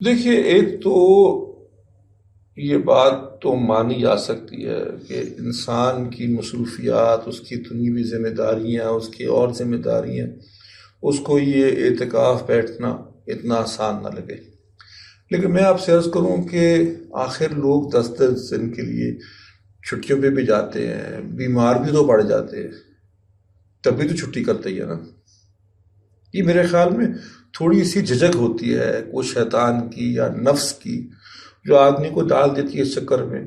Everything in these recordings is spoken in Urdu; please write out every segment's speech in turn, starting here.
دیکھیے، ایک تو یہ بات تو مانی جا سکتی ہے کہ انسان کی مصروفیات، اس کی دنیوی ذمہ داریاں، اس کی اور ذمہ داریاں، اس کو یہ اعتکاف بیٹھنا اتنا آسان نہ لگے. لیکن میں آپ سے عرض کروں کہ آخر لوگ 10 10 دن کے لیے چھٹیوں پہ بھی جاتے ہیں، بیمار بھی تو پڑ جاتے ہیں، تب بھی تو چھٹی کرتے ہی ہے نا. یہ میرے خیال میں تھوڑی سی جھجک ہوتی ہے وہ شیطان کی یا نفس کی، جو آدمی کو ڈال دیتی ہے اس چکر میں.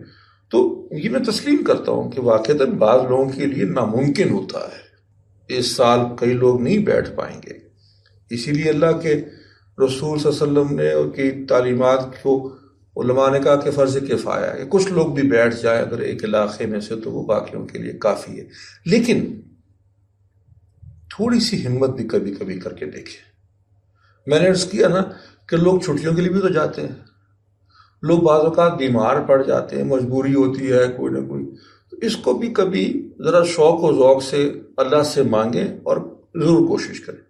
تو یہ میں تسلیم کرتا ہوں کہ واقعتاً بعض لوگوں کے لیے ناممکن ہوتا ہے. اس سال کئی لوگ نہیں بیٹھ پائیں گے، اسی لیے اللہ کے رسول صلی اللہ علیہ وسلم نے اور کی تعلیمات کو علماء نے کہا کہ فرض کفایہ ہے کہ کچھ لوگ بھی بیٹھ جائیں اگر ایک علاقے میں سے، تو وہ باقیوں کے لیے کافی ہے. لیکن تھوڑی سی ہمت بھی کبھی کبھی کر کے دیکھیں. میں نے عرض کیا نا کہ لوگ چھٹیوں کے لیے بھی تو جاتے ہیں، لوگ بعض اوقات بیمار پڑ جاتے ہیں، مجبوری ہوتی ہے کوئی نہ کوئی، تو اس کو بھی کبھی ذرا شوق و ذوق سے اللہ سے مانگیں اور ضرور کوشش کریں.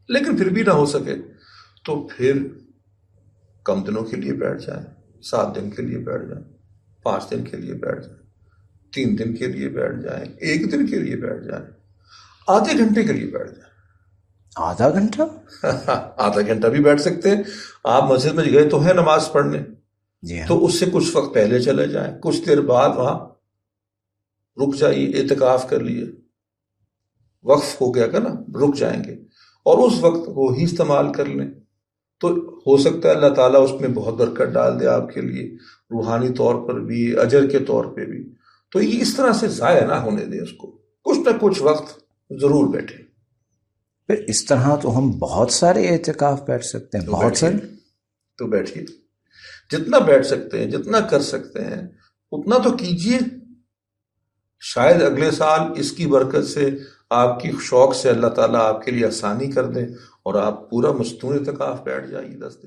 لیکن پھر بھی نہ ہو سکے تو پھر کم دنوں کے لیے بیٹھ جائیں، 7 دن کے لیے بیٹھ جائیں، 5 دن کے لیے بیٹھ جائیں، 3 دن کے لیے بیٹھ جائیں، 1 دن کے لیے بیٹھ جائیں، آدھے گھنٹے کے لیے بیٹھ جائیں. آدھا گھنٹہ؟ آدھا گھنٹہ بھی بیٹھ سکتے ہیں. آپ مسجد میں گئے تو ہیں نماز پڑھنے، جی ہاں. تو اس سے کچھ وقت پہلے چلے جائیں، کچھ دیر بعد وہاں رک جائیے، اعتکاف کر لیے، وقف ہو گیا کہ نا، رک جائیں گے اور اس وقت وہ ہی استعمال کر لیں. تو ہو سکتا ہے اللہ تعالیٰ اس میں بہت برکت ڈال دے آپ کے لیے، روحانی طور پر بھی، اجر کے طور پہ بھی. تو یہ اس طرح سے ضائع نہ ہونے دیں اس کو، کچھ نہ کچھ وقت ضرور بیٹھیں. پھر اس طرح تو ہم بہت سارے اعتکاف بیٹھ سکتے ہیں، بہت سارے. تو بیٹھیے، جتنا بیٹھ سکتے ہیں، جتنا کر سکتے ہیں اتنا تو کیجیے. شاید اگلے سال اس کی برکت سے، آپ کی شوق سے اللہ تعالیٰ آپ کے لیے آسانی کر دیں اور آپ پورا مستون اعتکاف بیٹھ جائیے 10 دن.